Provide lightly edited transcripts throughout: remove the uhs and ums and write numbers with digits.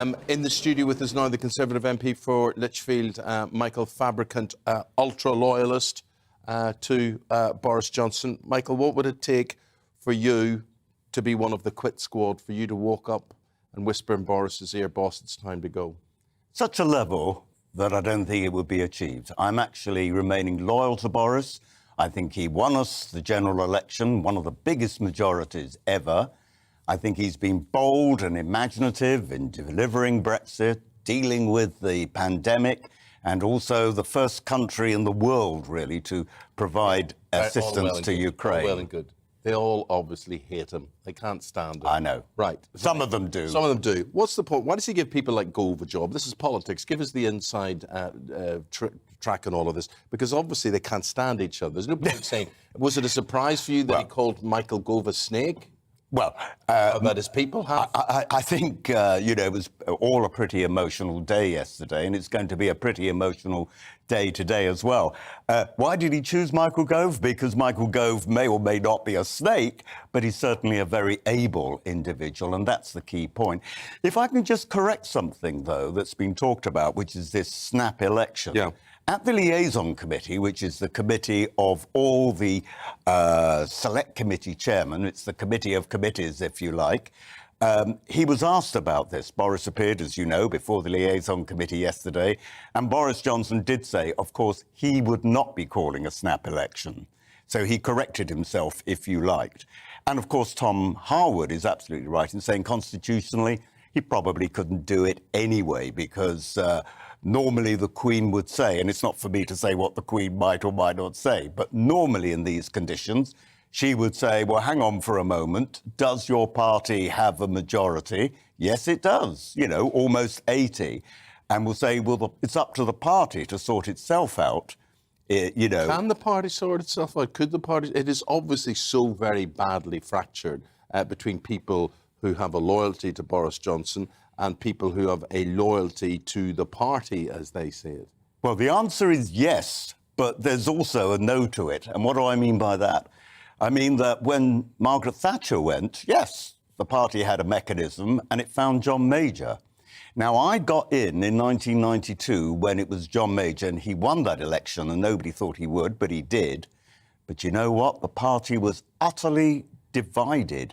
In the studio with us now, the Conservative MP for Lichfield, Michael, fabricant, ultra-loyalist to Boris Johnson. Michael, what would it take for you to be one of the quit squad, for you to walk up and whisper in Boris's ear, boss, it's time to go? Such a level that I don't think it would be achieved. I'm actually remaining loyal to Boris. I think he won us the general election, one of the biggest majorities ever. I think he's been bold and imaginative in delivering Brexit, dealing with the pandemic, and also the first country in the world, really, to provide assistance to Ukraine. All well and good. They all obviously hate him. They can't stand him. I know. Right. Some of them do. Some of them do. What's the point? Why does he give people like Gove a job? This is politics. Give us the inside track on all of this. Because obviously they can't stand each other. There's no point saying, was it a surprise for you that he called Michael Gove a snake? Well, that his people have? I think, it was all a pretty emotional day yesterday, and it's going to be a pretty emotional day today as well. Why did he choose Michael Gove? Because Michael Gove may or may not be a snake, but he's certainly a very able individual, and that's the key point. If I can just correct something, though, that's been talked about, which is this snap election. Yeah. At the liaison committee, which is the committee of all the select committee chairmen, it's the committee of committees, if you like, he was asked about this. Boris appeared, as you know, before the liaison committee yesterday, and Boris Johnson did say, of course, he would not be calling a snap election. So he corrected himself, if you liked. And, of course, Tom Harwood is absolutely right in saying constitutionally he probably couldn't do it anyway because normally the Queen would say, and it's not for me to say what the Queen might or might not say, but normally in these conditions, she would say, well, hang on for a moment. Does your party have a majority? Yes, it does, almost 80. And we'll say, well, it's up to the party to sort itself out, Can the party sort itself out? Could the party? It is obviously so very badly fractured between people who have a loyalty to Boris Johnson and people who have a loyalty to the party, as they say it. Well, the answer is yes, but there's also a no to it. And what do I mean by that? I mean that when Margaret Thatcher went, yes, the party had a mechanism and it found John Major. Now, I got in 1992 when it was John Major and he won that election and nobody thought he would, but he did. But you know what? The party was utterly divided.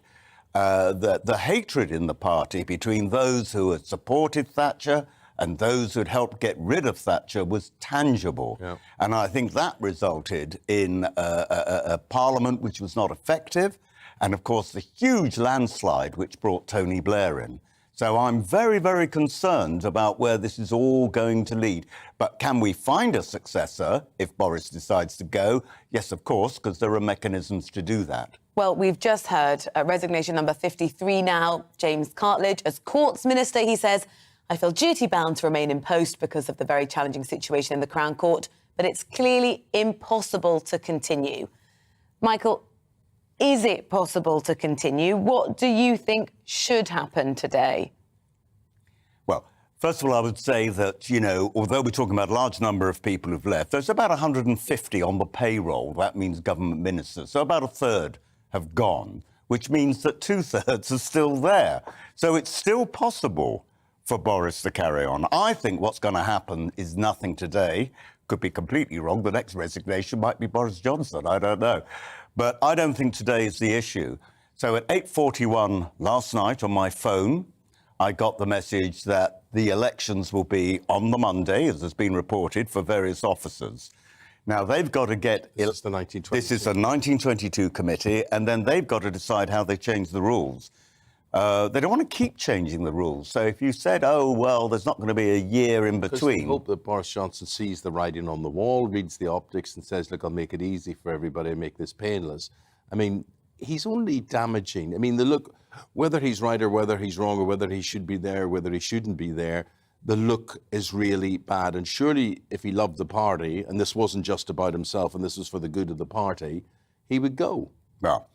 The hatred in the party between those who had supported Thatcher and those who'd helped get rid of Thatcher was tangible. Yeah. And I think that resulted in a parliament which was not effective and, of course, the huge landslide which brought Tony Blair in. So I'm very, very concerned about where this is all going to lead. But can we find a successor if Boris decides to go? Yes, of course, because there are mechanisms to do that. Well, we've just heard resignation number 53 now. James Cartledge, as Courts Minister, he says, I feel duty-bound to remain in post because of the very challenging situation in the Crown Court, but it's clearly impossible to continue. Michael, is it possible to continue? What do you think should happen today? Well, first of all, I would say that, although we're talking about a large number of people who've left, there's about 150 on the payroll. That means government ministers. So about a third have gone, which means that 2/3 are still there. So it's still possible for Boris to carry on. I think what's going to happen is nothing today. Could be completely wrong. The next resignation might be Boris Johnson. I don't know. But I don't think today is the issue. So at 8:41 last night on my phone, I got the message that the elections will be on the Monday, as has been reported, for various officers. Now, they've got to get... This is the 1922. This is a 1922 committee, and then they've got to decide how they change the rules. They don't want to keep changing the rules. So if you said, oh, well, there's not going to be a year in between... I hope that Boris Johnson sees the writing on the wall, reads the optics and says, look, I'll make it easy for everybody and make this painless. I mean, he's only damaging. I mean, look, whether he's right or whether he's wrong or whether he should be there, whether he shouldn't be there, the look is really bad. And surely if he loved the party, and this wasn't just about himself and this was for the good of the party, he would go. Well,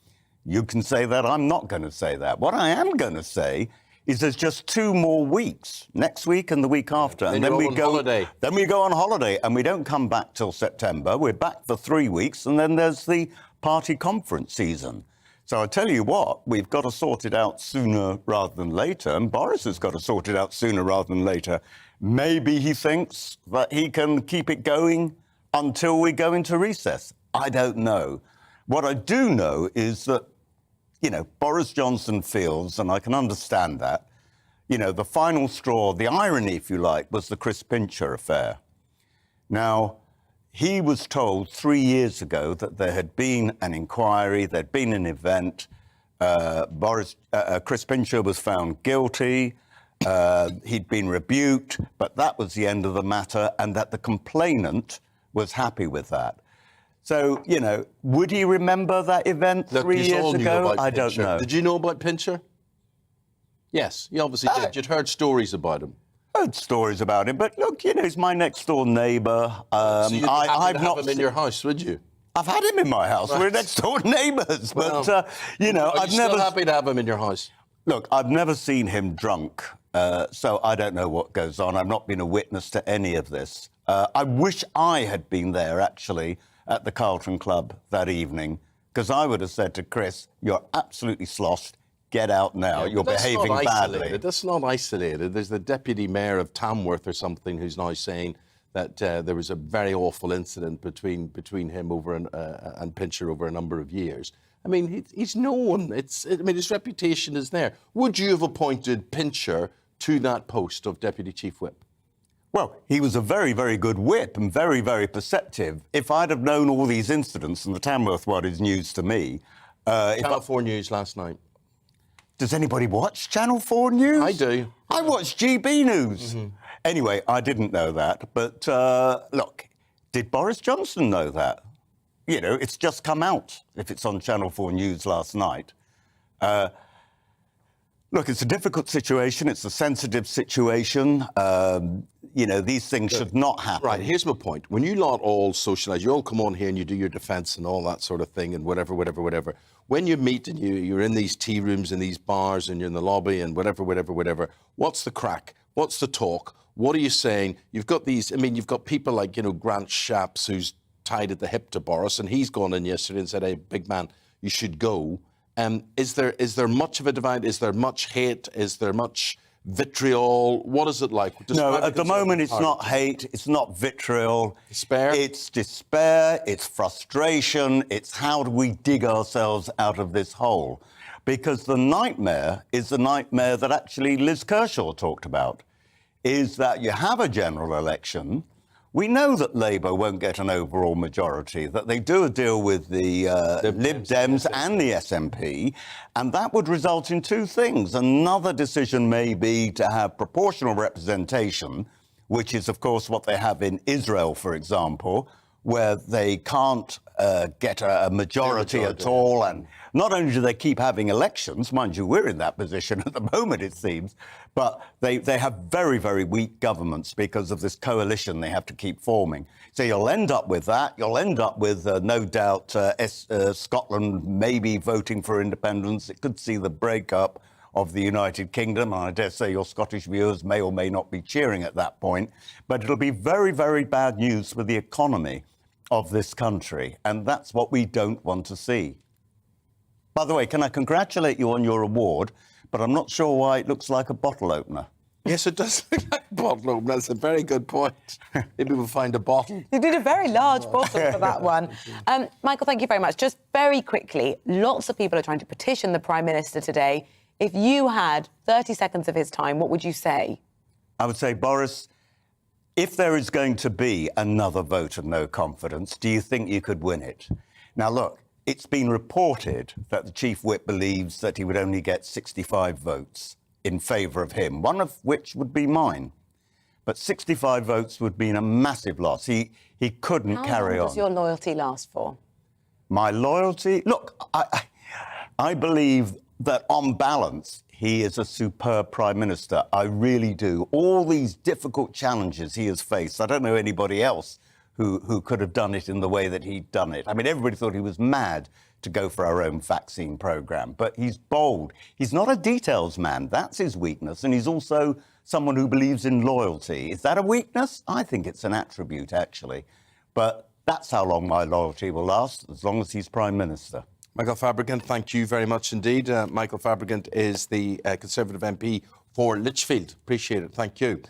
you can say that. I'm not going to say that. What I am going to say is there's just 2 more weeks, next week and the week after. And then we go on holiday. Then we go on holiday and we don't come back till September. We're back for 3 weeks and then there's the party conference season. So I tell you what, we've got to sort it out sooner rather than later, and Boris has got to sort it out sooner rather than later. Maybe he thinks that he can keep it going until we go into recess. I don't know. What I do know is that, you know, Boris Johnson feels, and I can understand that, you know, the final straw, the irony, if you like, was the Chris Pincher affair. Now, he was told 3 years ago that there had been an inquiry, there'd been an event. Chris Pincher was found guilty. He'd been rebuked, but that was the end of the matter, and that the complainant was happy with that. So, you know, would he remember that event 3 years ago? I don't know. Did you know about Pincher? Yes, you obviously did. You'd heard stories about him. Heard stories about him, but look, you know, he's my next door neighbour. So you'd have him in your house, would you? I've had him in my house. Right. We're next door neighbours, well, but you know, I've never. Still happy to have him in your house. Look, I've never seen him drunk, so I don't know what goes on. I've not been a witness to any of this. I wish I had been there actually at the Carlton Club that evening, because I would have said to Chris, "You're absolutely sloshed. Get out now. You're behaving badly." That's not isolated. There's the deputy mayor of Tamworth or something who's now saying that there was a very awful incident between him and Pincher over a number of years. I mean, he's known. His reputation is there. Would you have appointed Pincher to that post of deputy chief whip? Well, he was a very, very good whip and very, very perceptive. If I'd have known all these incidents, and the Tamworth one is news to me. Channel 4 News last night. Does anybody watch Channel 4 News? I do. I watch GB News. Mm-hmm. Anyway, I didn't know that. But look, did Boris Johnson know that? You know, it's just come out if it's on Channel 4 News last night. Look, it's a difficult situation. It's a sensitive situation. You know, these things should not happen. Right, here's my point. When you lot all socialise, you all come on here and you do your defence and all that sort of thing and whatever. When you meet and you're in these tea rooms and these bars and you're in the lobby and whatever, what's the crack? What's the talk? What are you saying? You've got you've got people like, you know, Grant Shapps, who's tied at the hip to Boris, and he's gone in yesterday and said, "Hey, big man, you should go." Is there much of a divide? Is there much hate? Is there much vitriol? What is it like? No, at the moment it's not hate, it's not vitriol. Despair? It's despair, it's frustration, it's how do we dig ourselves out of this hole? Because the nightmare is the nightmare that actually Liz Kershaw talked about, is that you have a general election. We know that Labour won't get an overall majority, that they do a deal with the Lib Dems and the SNP, and that would result in two things. Another decision may be to have proportional representation, which is, of course, what they have in Israel, for example, where they can't get a majority at all. And not only do they keep having elections, mind you, we're in that position at the moment, it seems, but they have very, very weak governments because of this coalition they have to keep forming. So you'll end up with that. You'll end up with, no doubt, Scotland maybe voting for independence. It could see the breakup of the United Kingdom, and I dare say your Scottish viewers may or may not be cheering at that point. But it'll be very, very bad news for the economy of this country, and that's what we don't want to see. By the way, can I congratulate you on your award, but I'm not sure why it looks like a bottle opener. Yes, it does look like a bottle opener. That's a very good point. Maybe we'll find a bottle. You did a very large bottle for that one. Michael, thank you very much. Just very quickly, lots of people are trying to petition the Prime Minister today. If you had 30 seconds of his time, what would you say? I would say, Boris, if there is going to be another vote of no confidence, do you think you could win it? Now, look, it's been reported that the Chief Whip believes that he would only get 65 votes in favour of him, one of which would be mine. But 65 votes would mean a massive loss. He couldn't carry on. How long does your loyalty last for? My loyalty? Look, I believe that on balance, he is a superb Prime Minister. I really do. All these difficult challenges he has faced, I don't know anybody else who could have done it in the way that he'd done it. I mean, everybody thought he was mad to go for our own vaccine programme, but he's bold. He's not a details man. That's his weakness. And he's also someone who believes in loyalty. Is that a weakness? I think it's an attribute, actually. But that's how long my loyalty will last, as long as he's Prime Minister. Michael Fabricant, thank you very much indeed. Michael Fabricant is the Conservative MP for Lichfield. Appreciate it. Thank you.